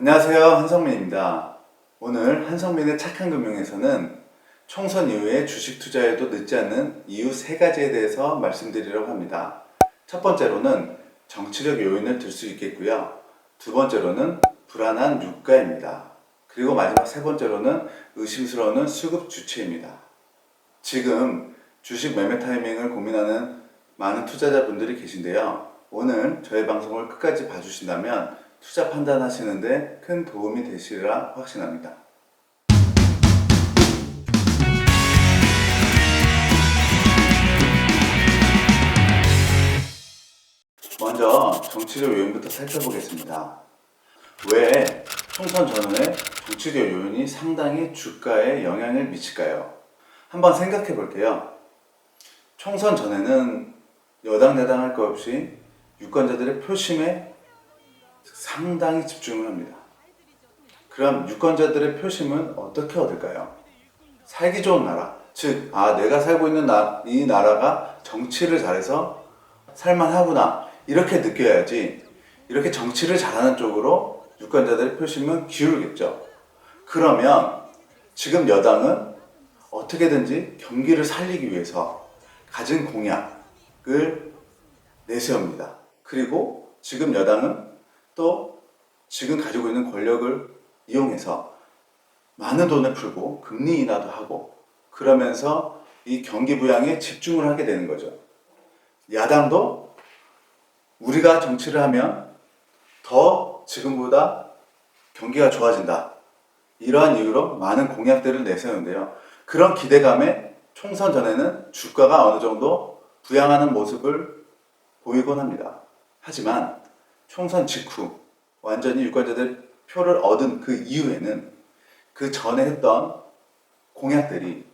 안녕하세요, 한성민입니다. 오늘 한성민의 착한 금융에서는 총선 이후에 주식 투자에도 늦지 않는 이유 3가지에 대해서 말씀드리려고 합니다. 첫 번째로는 정치적 요인을 들 수 있겠고요. 두 번째로는 불안한 유가입니다. 그리고 마지막 세 번째로는 의심스러운 수급 주체입니다. 지금 주식 매매 타이밍을 고민하는 많은 투자자분들이 계신데요. 오늘 저희 방송을 끝까지 봐주신다면 투자 판단하시는데 큰 도움이 되시리라 확신합니다. 먼저 정치적 요인부터 살펴보겠습니다. 왜 총선 전후에 정치적 요인이 상당히 주가에 영향을 미칠까요? 한번 생각해 볼게요. 총선 전에는 여당 야당 할 것 없이 유권자들의 표심에 상당히 집중을 합니다. 그럼 유권자들의 표심은 어떻게 얻을까요? 살기 좋은 나라, 즉 내가 살고 있는 이 나라가 정치를 잘해서 살만하구나 이렇게 느껴야지, 이렇게 정치를 잘하는 쪽으로 유권자들의 표심은 기울겠죠. 그러면 지금 여당은 어떻게든지 경기를 살리기 위해서 가진 공약을 내세웁니다. 그리고 지금 여당은 또 지금 가지고 있는 권력을 이용해서 많은 돈을 풀고 금리 인하도 하고 그러면서 이 경기 부양에 집중을 하게 되는 거죠. 야당도 우리가 정치를 하면 더 지금보다 경기가 좋아진다, 이러한 이유로 많은 공약들을 내세우는데요. 그런 기대감에 총선 전에는 주가가 어느 정도 부양하는 모습을 보이곤 합니다. 하지만 총선 직후 완전히 유권자들 표를 얻은 그 이후에는 그 전에 했던 공약들이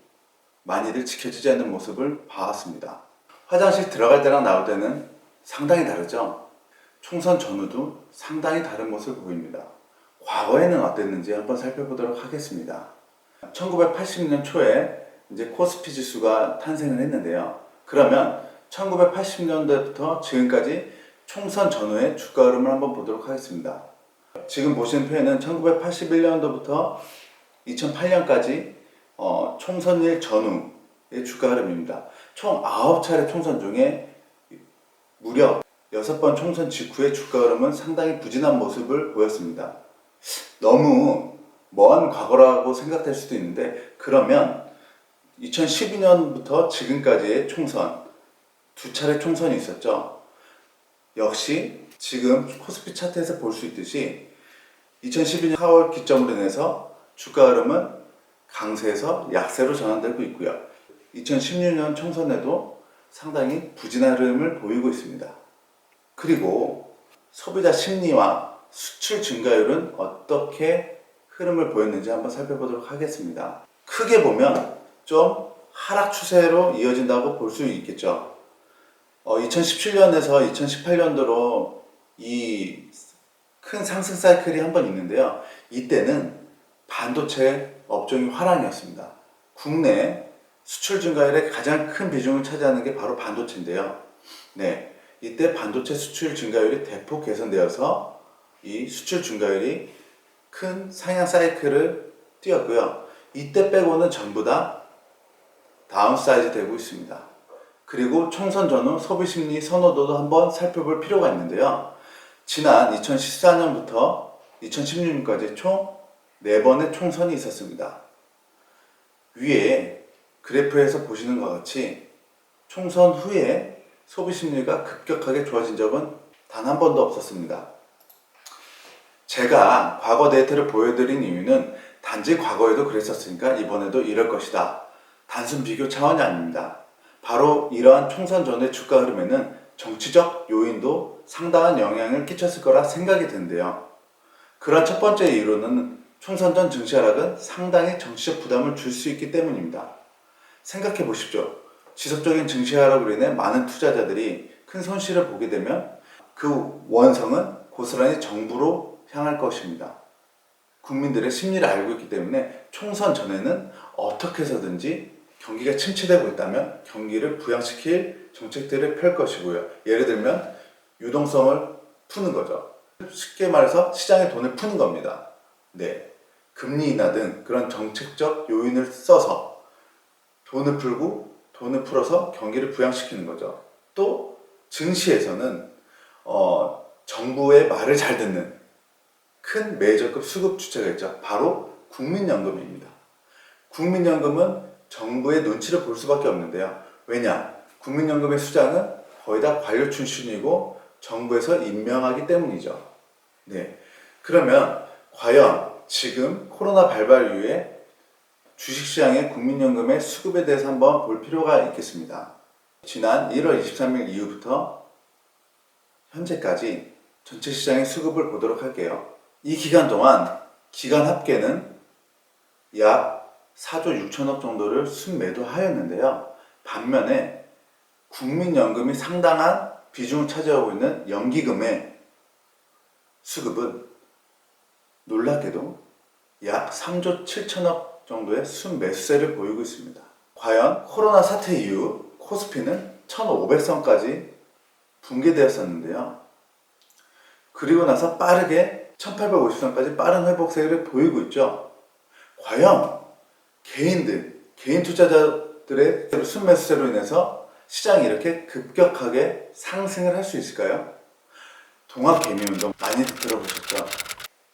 많이들 지켜지지 않는 모습을 봐왔습니다. 화장실 들어갈 때랑 나올 때는 상당히 다르죠. 총선 전후도 상당히 다른 모습을 보입니다. 과거에는 어땠는지 한번 살펴보도록 하겠습니다. 1980년 초에 이제 코스피 지수가 탄생을 했는데요. 그러면 1980년대부터 지금까지 총선 전후의 주가 흐름을 한번 보도록 하겠습니다. 지금 보시는 표에는 1981년도부터 2008년까지 총선일 전후의 주가 흐름입니다. 총 9차례 총선 중에 무려 6번 총선 직후의 주가 흐름은 상당히 부진한 모습을 보였습니다. 너무 먼 과거라고 생각될 수도 있는데, 그러면 2012년부터 지금까지의 총선, 2차례 총선이 있었죠. 역시 지금 코스피 차트에서 볼 수 있듯이 2012년 4월 기점으로 인해서 주가 흐름은 강세에서 약세로 전환되고 있고요. 2016년 총선에도 상당히 부진한 흐름을 보이고 있습니다. 그리고 소비자 심리와 수출 증가율은 어떻게 흐름을 보였는지 한번 살펴보도록 하겠습니다. 크게 보면 좀 하락 추세로 이어진다고 볼 수 있겠죠. 2017년에서 2018년도로 이 큰 상승 사이클이 한 번 있는데요. 이때는 반도체 업종이 화랑이었습니다. 국내 수출 증가율의 가장 큰 비중을 차지하는 게 바로 반도체인데요. 네, 이때 반도체 수출 증가율이 대폭 개선되어서 이 수출 증가율이 큰 상향 사이클을 띄었고요. 이때 빼고는 전부 다 다운사이즈 되고 있습니다. 그리고 총선 전후 소비심리 선호도도 한번 살펴볼 필요가 있는데요. 지난 2014년부터 2016년까지 총 4번의 총선이 있었습니다. 위에 그래프에서 보시는 것 같이 총선 후에 소비심리가 급격하게 좋아진 적은 단 한 번도 없었습니다. 제가 과거 데이터를 보여드린 이유는 단지 과거에도 그랬었으니까 이번에도 이럴 것이다, 단순 비교 차원이 아닙니다. 바로 이러한 총선 전의 주가 흐름에는 정치적 요인도 상당한 영향을 끼쳤을 거라 생각이 드는데요. 그런 첫 번째 이유로는 총선 전 증시 하락은 상당히 정치적 부담을 줄 수 있기 때문입니다. 생각해 보십시오. 지속적인 증시 하락으로 인해 많은 투자자들이 큰 손실을 보게 되면 그 원성은 고스란히 정부로 향할 것입니다. 국민들의 심리를 알고 있기 때문에 총선 전에는 어떻게 해서든지 경기가 침체되고 있다면 경기를 부양시킬 정책들을 펼 것이고요. 예를 들면 유동성을 푸는 거죠. 쉽게 말해서 시장에 돈을 푸는 겁니다. 네, 금리 인하 등 그런 정책적 요인을 써서 돈을 풀어서 경기를 부양시키는 거죠. 또 증시에서는 정부의 말을 잘 듣는 큰 메이저급 수급 주체가 있죠. 바로 국민연금입니다. 국민연금은 정부의 눈치를 볼 수밖에 없는데요. 왜냐? 국민연금의 수장은 거의 다 관료 출신이고 정부에서 임명하기 때문이죠. 네. 그러면 과연 지금 코로나 발발 이후에 주식시장의 국민연금의 수급에 대해서 한번 볼 필요가 있겠습니다. 지난 1월 23일 이후부터 현재까지 전체 시장의 수급을 보도록 할게요. 이 기간 동안 기간 합계는 약 4조 6천억 정도를 순매도하였는데요. 반면에 국민연금이 상당한 비중을 차지하고 있는 연기금의 수급은 놀랍게도 약 3조 7천억 정도의 순매수세를 보이고 있습니다. 과연 코로나 사태 이후 코스피는 1500선까지 붕괴되었었는데요. 그리고 나서 빠르게 1850선까지 빠른 회복세를 보이고 있죠. 과연 개인 투자자들의 순매수세로 인해서 시장이 이렇게 급격하게 상승을 할 수 있을까요? 동학개미운동 많이 들어보셨죠?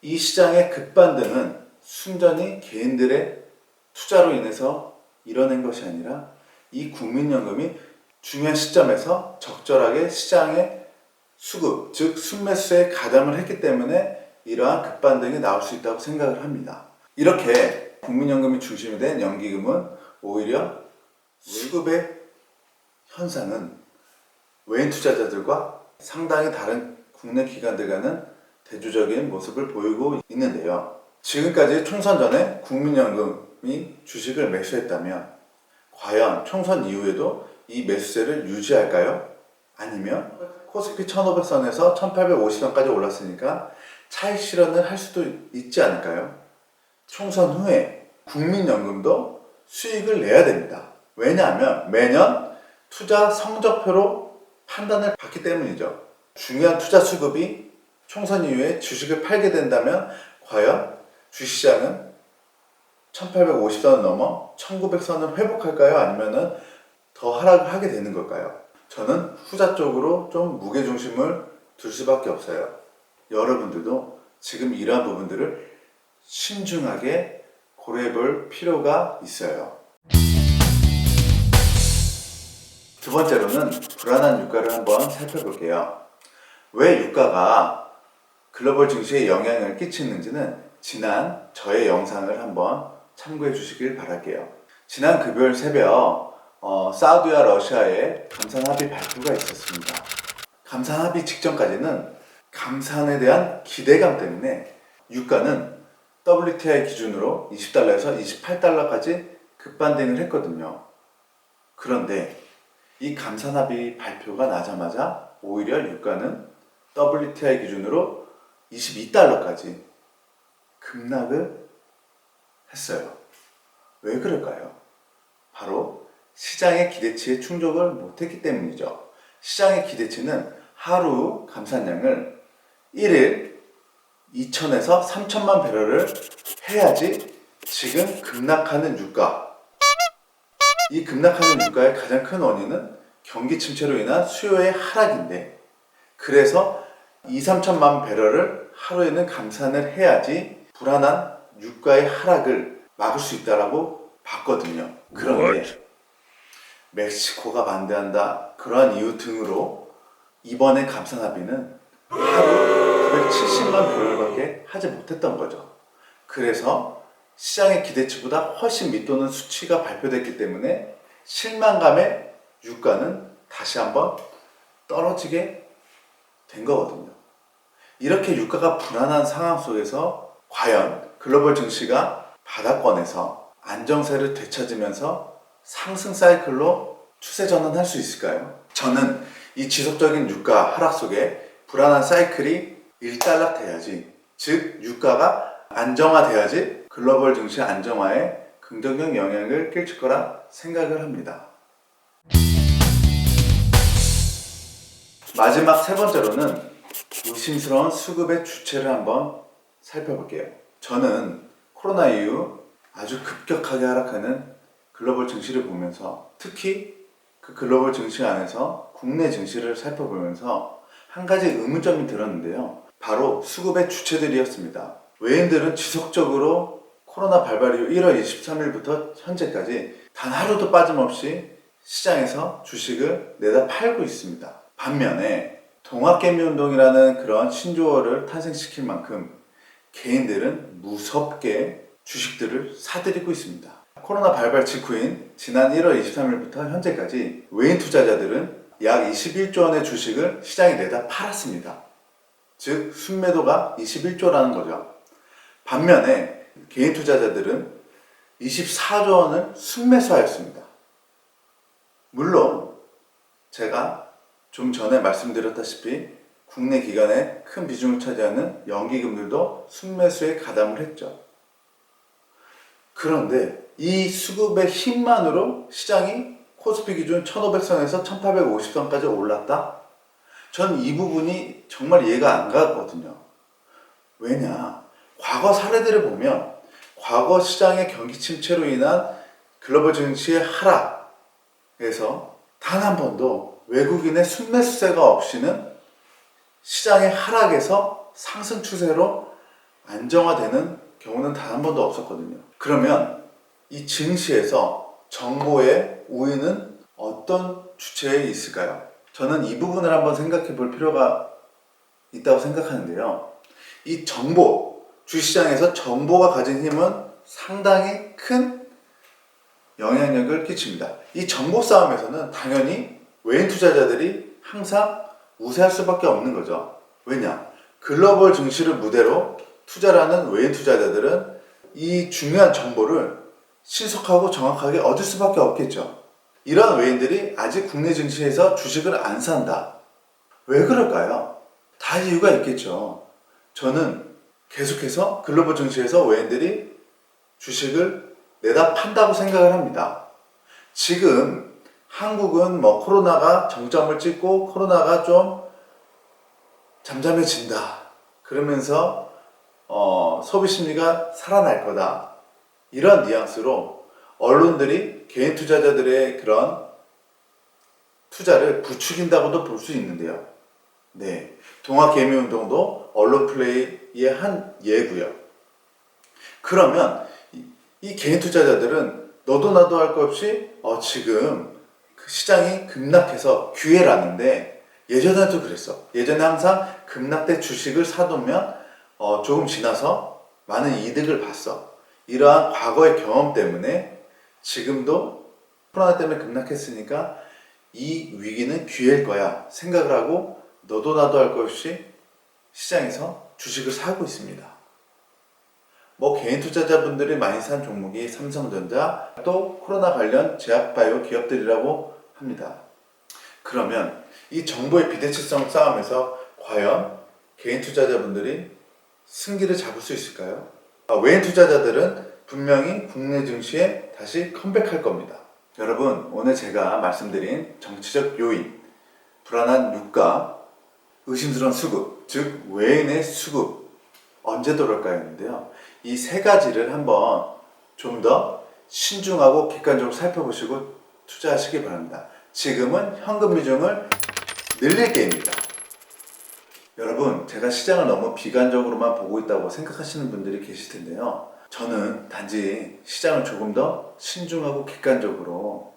이 시장의 급반등은 순전히 개인들의 투자로 인해서 일어난 것이 아니라 이 국민연금이 중요한 시점에서 적절하게 시장의 수급, 즉 순매수에 가담을 했기 때문에 이러한 급반등이 나올 수 있다고 생각을 합니다. 이렇게 국민연금이 중심이 된 연기금은 오히려 수급의 현상은 외인 투자자들과 상당히 다른 국내 기관들과는 대조적인 모습을 보이고 있는데요. 지금까지 총선 전에 국민연금이 주식을 매수했다면 과연 총선 이후에도 이 매수세를 유지할까요? 아니면 코스피 1500선에서 1850선까지 올랐으니까 차익 실현을 할 수도 있지 않을까요? 총선 후에 국민연금도 수익을 내야 됩니다. 왜냐하면 매년 투자 성적표로 판단을 받기 때문이죠. 중요한 투자 수급이 총선 이후에 주식을 팔게 된다면 과연 주식시장은 1850선을 넘어 1900선을 회복할까요? 아니면 더 하락을 하게 되는 걸까요? 저는 후자 쪽으로 좀 무게중심을 둘 수밖에 없어요. 여러분들도 지금 이러한 부분들을 신중하게 고려해 볼 필요가 있어요. 두 번째로는 불안한 유가를 한번 살펴볼게요. 왜 유가가 글로벌 증시에 영향을 끼치는지는 지난 저의 영상을 한번 참고해 주시길 바랄게요. 지난 금요일 새벽 사우디와 러시아의 감산 합의 발표가 있었습니다. 감산 합의 직전까지는 감산에 대한 기대감 때문에 유가는 WTI 기준으로 20달러에서 28달러까지 급반등을 했거든요. 그런데 이 감산 합의 발표가 나자마자 오히려 유가는 WTI 기준으로 22달러까지 급락을 했어요. 왜 그럴까요? 바로 시장의 기대치에 충족을 못했기 때문이죠. 시장의 기대치는 하루 감산량을 1일 2천에서 3천만 배럴을 해야지 지금 급락하는 유가, 이 급락하는 유가의 가장 큰 원인은 경기 침체로 인한 수요의 하락인데, 그래서 2, 3천만 배럴을 하루에는 감산을 해야지 불안한 유가의 하락을 막을 수 있다라고 봤거든요. 그런데 멕시코가 반대한다, 그러한 이유 등으로 이번에 감산 합의는 하루 970만 배럴밖에 하지 못했던 거죠. 그래서 시장의 기대치보다 훨씬 밑도는 수치가 발표됐기 때문에 실망감에 유가는 다시 한번 떨어지게 된 거거든요. 이렇게 유가가 불안한 상황 속에서 과연 글로벌 증시가 바닥권에서 안정세를 되찾으면서 상승 사이클로 추세 전환할 수 있을까요? 저는 이 지속적인 유가 하락 속에 불안한 사이클이 일단락돼야지, 즉 유가가 안정화돼야지 글로벌 증시 안정화에 긍정적 영향을 끼칠 거라 생각을 합니다. 마지막 세 번째로는 의심스러운 수급의 주체를 한번 살펴볼게요. 저는 코로나 이후 아주 급격하게 하락하는 글로벌 증시를 보면서, 특히 그 글로벌 증시 안에서 국내 증시를 살펴보면서 한 가지 의문점이 들었는데요. 바로 수급의 주체들이었습니다. 외인들은 지속적으로 코로나 발발 이후 1월 23일부터 현재까지 단 하루도 빠짐없이 시장에서 주식을 내다 팔고 있습니다. 반면에 동학개미운동이라는 그런 신조어를 탄생시킬 만큼 개인들은 무섭게 주식들을 사들이고 있습니다. 코로나 발발 직후인 지난 1월 23일부터 현재까지 외인 투자자들은 약 21조 원의 주식을 시장에 내다 팔았습니다. 즉 순매도가 21조라는 거죠. 반면에 개인 투자자들은 24조 원을 순매수하였습니다. 물론 제가 좀 전에 말씀드렸다시피 국내 기관에 큰 비중을 차지하는 연기금들도 순매수에 가담을 했죠. 그런데 이 수급의 힘만으로 시장이 코스피 기준 1500선에서 1850선까지 올랐다? 전 이 부분이 정말 이해가 안 가거든요. 왜냐? 과거 사례들을 보면 과거 시장의 경기 침체로 인한 글로벌 증시의 하락에서 단 한 번도 외국인의 순매수세가 없이는 시장의 하락에서 상승 추세로 안정화되는 경우는 단 한 번도 없었거든요. 그러면 이 증시에서 정보의 우위는 어떤 주체에 있을까요? 저는 이 부분을 한번 생각해 볼 필요가 있다고 생각하는데요. 이 정보, 주시장에서 정보가 가진 힘은 상당히 큰 영향력을 끼칩니다. 이 정보 싸움에서는 당연히 외인 투자자들이 항상 우세할 수밖에 없는 거죠. 왜냐? 글로벌 증시를 무대로 투자를 하는 외인 투자자들은 이 중요한 정보를 신속하고 정확하게 얻을 수밖에 없겠죠. 이런 외인들이 아직 국내 증시에서 주식을 안 산다. 왜 그럴까요? 다 이유가 있겠죠. 저는 계속해서 글로벌 증시에서 외인들이 주식을 내다 판다고 생각을 합니다. 지금 한국은 코로나가 정점을 찍고 코로나가 좀 잠잠해진다. 그러면서 소비 심리가 살아날 거다. 이런 뉘앙스로 언론들이 개인 투자자들의 그런 투자를 부추긴다고도 볼 수 있는데요. 네, 동학개미운동도 언론 플레이의 한 예고요. 그러면 이 개인 투자자들은 너도 나도 할 것 없이 지금 그 시장이 급락해서 기회라는데, 예전에도 그랬어. 예전에 항상 급락된 주식을 사두면 조금 지나서 많은 이득을 봤어. 이러한 과거의 경험 때문에 지금도 코로나 때문에 급락했으니까 이 위기는 기회일 거야 생각을 하고 너도 나도 할 것 없이 시장에서 주식을 사고 있습니다. 개인 투자자분들이 많이 산 종목이 삼성전자, 또 코로나 관련 제약바이오 기업들이라고 합니다. 그러면 이 정보의 비대칭성 싸움에서 과연 개인 투자자분들이 승기를 잡을 수 있을까요? 외인 투자자들은 분명히 국내 증시에 다시 컴백할 겁니다. 여러분, 오늘 제가 말씀드린 정치적 요인, 불안한 유가, 의심스러운 수급, 즉 외인의 수급 언제 들어올까요? 했는데요. 이 세 가지를 한번 좀 더 신중하고 객관적으로 살펴보시고 투자하시기 바랍니다. 지금은 현금 비중을 늘릴 때입니다. 여러분, 제가 시장을 너무 비관적으로만 보고 있다고 생각하시는 분들이 계실 텐데요. 저는 단지 시장을 조금 더 신중하고 객관적으로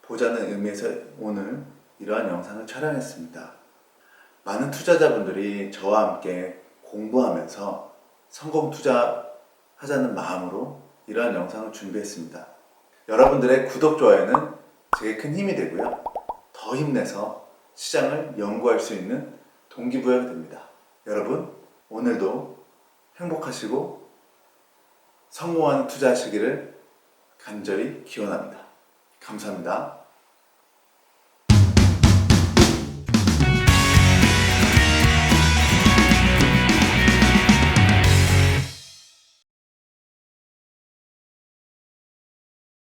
보자는 의미에서 오늘 이러한 영상을 촬영했습니다. 많은 투자자분들이 저와 함께 공부하면서 성공 투자하자는 마음으로 이러한 영상을 준비했습니다. 여러분들의 구독, 좋아요는 제게 큰 힘이 되고요. 더 힘내서 시장을 연구할 수 있는 동기부여가 됩니다. 여러분, 오늘도 행복하시고 성공하는 투자하시기를 간절히 기원합니다. 감사합니다.